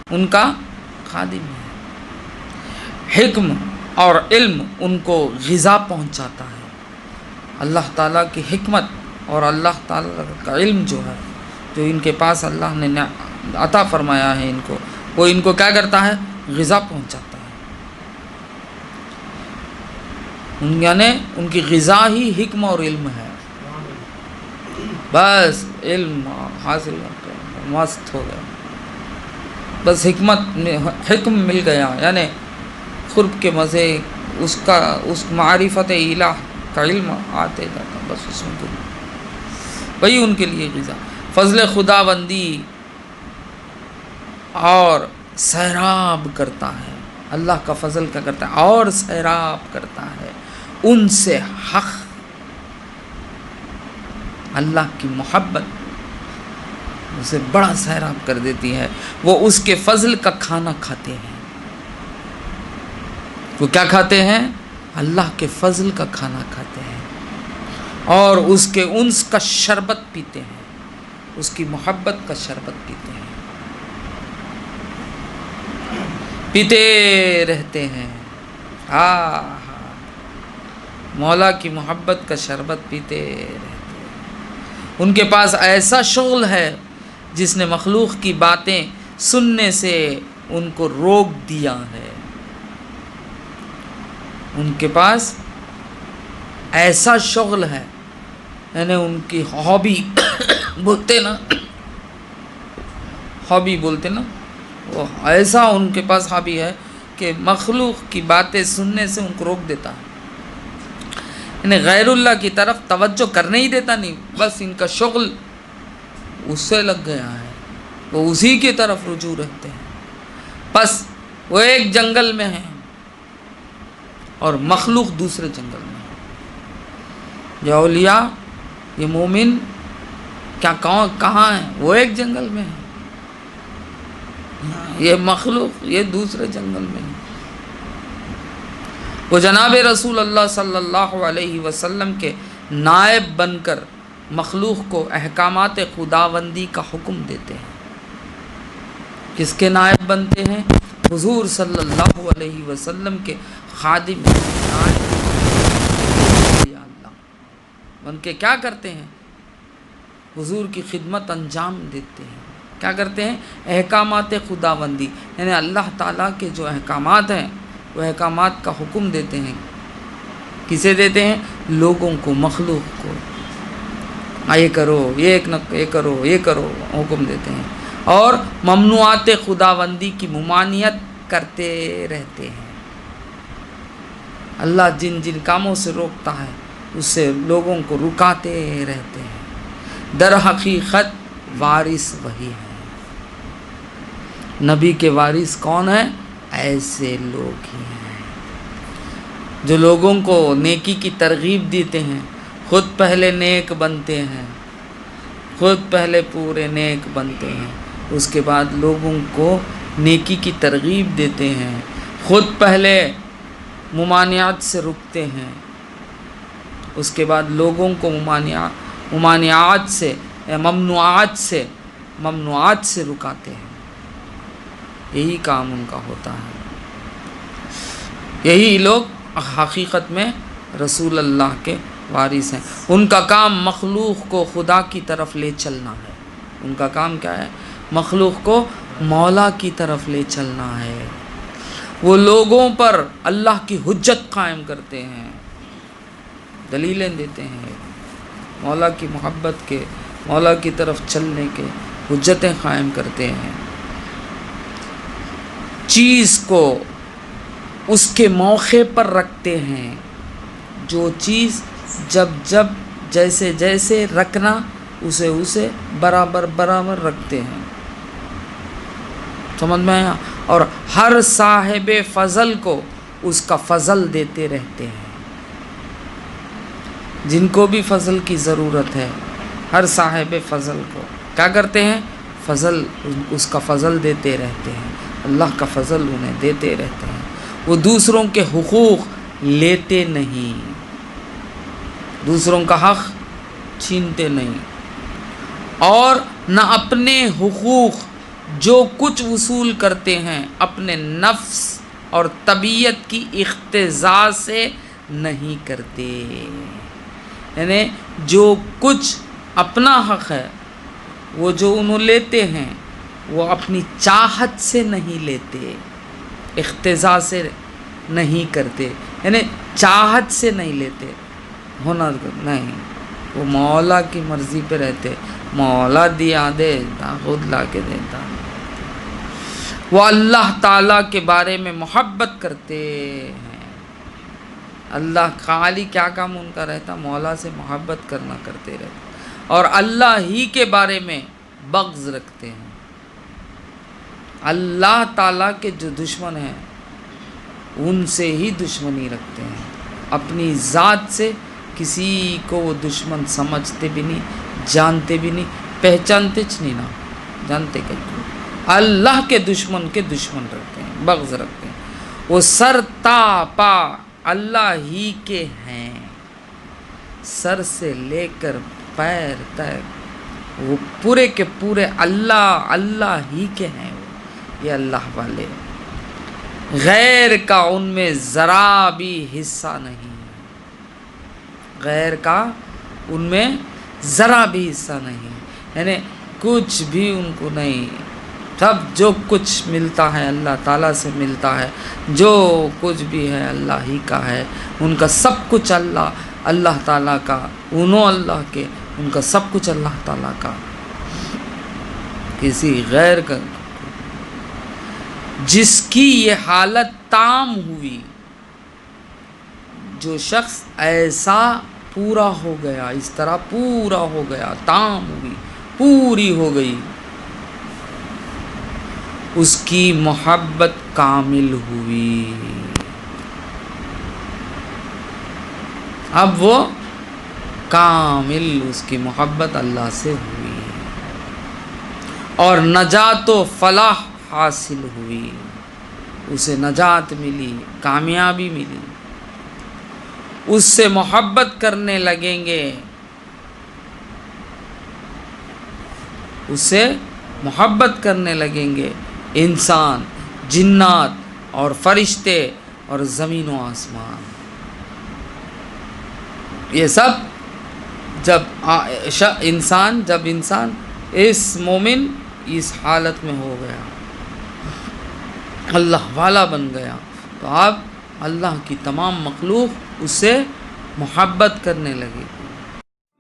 ان کا خادم ہے۔ حکم اور علم ان کو غذا پہنچاتا ہے۔ اللہ تعالیٰ کی حکمت اور اللہ تعالیٰ کا علم جو ہے، جو ان کے پاس اللہ نے عطا فرمایا ہے ان کو، وہ ان کو کیا کرتا ہے؟ غذا پہنچاتا ہے۔ یعنی ان کی غذا ہی حکم اور علم ہے۔ بس علم حاصل کرتے ہیں، مست ہو گیا، بس حکم مل گیا، یعنی قرب کے مزے، اس معرفت الہ کا علم آتے جاتا، بس اس میں وہی ان کے لیے غذا۔ فضل خدا بندی اور سیراب کرتا ہے، اللہ کا فضل کیا کرتا ہے؟ اور سیراب کرتا ہے ان سے حق، اللہ کی محبت اسے بڑا سیراب کر دیتی ہے۔ وہ اس کے فضل کا کھانا کھاتے ہیں۔ وہ کیا کھاتے ہیں؟ اللہ کے فضل کا کھانا کھاتے ہیں، اور اس کے انس کا شربت پیتے ہیں، اس کی محبت کا شربت پیتے ہیں، پیتے رہتے ہیں۔ مولا کی محبت کا شربت پیتے رہتے ہیں۔ ان کے پاس ایسا شغل ہے جس نے مخلوق کی باتیں سننے سے ان کو روک دیا ہے۔ ان کے پاس ایسا شغل ہے، یعنی ان کی ہابی بولتے نا، وہ ایسا ان کے پاس ہابی ہے کہ مخلوق کی باتیں سننے سے ان کو روک دیتا ہے، یعنی غیر اللہ کی طرف توجہ کرنے ہی دیتا نہیں، بس ان کا شغل اس سے لگ گیا ہے، وہ اسی کی طرف رجوع رہتے ہیں۔ بس وہ ایک جنگل میں ہیں اور مخلوق دوسرے جنگل میں ہے۔ یہ اولیاء، یہ مومن کیا کہاں ہیں؟ وہ ایک جنگل میں ہیں، یہ مخلوق یہ دوسرے جنگل میں ہے۔ وہ جناب رسول اللہ صلی اللہ علیہ وسلم کے نائب بن کر مخلوق کو احکامات خداوندی کا حکم دیتے ہیں۔ کس کے نائب بنتے ہیں؟ حضور صلی اللہ علیہ وسلم کے خادم بن کے کیا کرتے ہیں؟ حضور کی خدمت انجام دیتے ہیں۔ کیا کرتے ہیں؟ احکامات خداوندی، یعنی اللہ تعالیٰ کے جو احکامات ہیں وہ احکامات کا حکم دیتے ہیں۔ کسے دیتے ہیں؟ لوگوں کو، مخلوق کو۔ یہ کرو، یہ کرو، یہ کرو، حکم دیتے ہیں، اور ممنوعات خداوندی کی ممانعت کرتے رہتے ہیں۔ اللہ جن جن کاموں سے روکتا ہے اس سے لوگوں کو رکاتے رہتے ہیں۔ در حقیقت وارث وہی ہے۔ نبی کے وارث کون ہیں؟ ایسے لوگ ہی ہیں جو لوگوں کو نیکی کی ترغیب دیتے ہیں، خود پہلے نیک بنتے ہیں، خود پہلے پورے نیک بنتے ہیں، اس کے بعد لوگوں کو نیکی کی ترغیب دیتے ہیں، خود پہلے ممانعات سے رکتے ہیں، اس کے بعد لوگوں کو ممانعات سے ممنوعات سے رکاتے ہیں۔ یہی کام ان کا ہوتا ہے۔ یہی لوگ حقیقت میں رسول اللہ کے وارث ہیں۔ ان کا کام مخلوق کو خدا کی طرف لے چلنا ہے۔ ان کا کام کیا ہے؟ مخلوق کو مولا کی طرف لے چلنا ہے۔ وہ لوگوں پر اللہ کی حجت قائم کرتے ہیں، دلیلیں دیتے ہیں، مولا کی محبت کے، مولا کی طرف چلنے کے حجتیں قائم کرتے ہیں۔ چیز کو اس کے موقع پر رکھتے ہیں، جو چیز جب جیسے جیسے رکھنا اسے برابر رکھتے ہیں۔ سمجھ میں آیا؟ اور ہر صاحب فضل کو اس کا فضل دیتے رہتے ہیں۔ جن کو بھی فضل کی ضرورت ہے، ہر صاحب فضل کو کیا کرتے ہیں؟ فضل، اس کا فضل دیتے رہتے ہیں، اللہ کا فضل انہیں دیتے رہتے ہیں۔ وہ دوسروں کے حقوق لیتے نہیں، دوسروں کا حق چھینتے نہیں، اور نہ اپنے حقوق جو کچھ وصول کرتے ہیں اپنے نفس اور طبیعت کی اقتضاء سے نہیں کرتے، یعنی جو کچھ اپنا حق ہے وہ جو انہوں لیتے ہیں وہ اپنی چاہت سے نہیں لیتے، اقتضاء سے نہیں کرتے، یعنی چاہت سے نہیں لیتے، ہنر نہیں، وہ مولا کی مرضی پہ رہتے، مولا دیا دیتا، خود لا کے دیتا۔ وہ اللہ تعالیٰ کے بارے میں محبت کرتے ہیں، اللہ خالی کیا کام ان کا رہتا؟ مولا سے محبت کرنا کرتے رہتے، اور اللہ ہی کے بارے میں بغض رکھتے ہیں۔ اللہ تعالیٰ کے جو دشمن ہیں ان سے ہی دشمنی رکھتے ہیں، اپنی ذات سے کسی کو وہ دشمن سمجھتے بھی نہیں، جانتے بھی نہیں، پہچانتے نہیں نا، جانتے کہ اللہ کے دشمن رکھتے ہیں، بغض رکھتے ہیں۔ وہ سر تا پا اللہ ہی کے ہیں، سر سے لے کر پیر تک وہ پورے کے پورے اللہ ہی کے ہیں، یہ اللہ والے، غیر کا ان میں ذرا بھی حصہ نہیں، غیر کا ان میں ذرا بھی حصہ نہیں، یعنی کچھ بھی ان کو نہیں، سب جو کچھ ملتا ہے اللہ تعالیٰ سے ملتا ہے، جو کچھ بھی ہے اللہ ہی کا ہے، ان کا سب کچھ اللہ تعالیٰ کا، انہوں اللہ کے، ان کا سب کچھ اللہ تعالیٰ کا، کسی غیر کا۔ جس کی یہ حالت تام ہوئی، جو شخص ایسا پورا ہو گیا، اس طرح پورا ہو گیا، تام ہوئی، پوری ہو گئی، اس کی محبت کامل ہوئی، اب وہ کامل، اس کی محبت اللہ سے ہوئی، اور نجات و فلاح حاصل ہوئی، اسے نجات ملی، کامیابی ملی، اس سے محبت کرنے لگیں گے، اس سے محبت کرنے لگیں گے انسان، جنات اور فرشتے اور زمین و آسمان، یہ سب جب انسان اس مومن اس حالت میں ہو گیا، اللہ والا بن گیا، تو اب اللہ کی تمام مخلوق اس سے محبت کرنے لگے،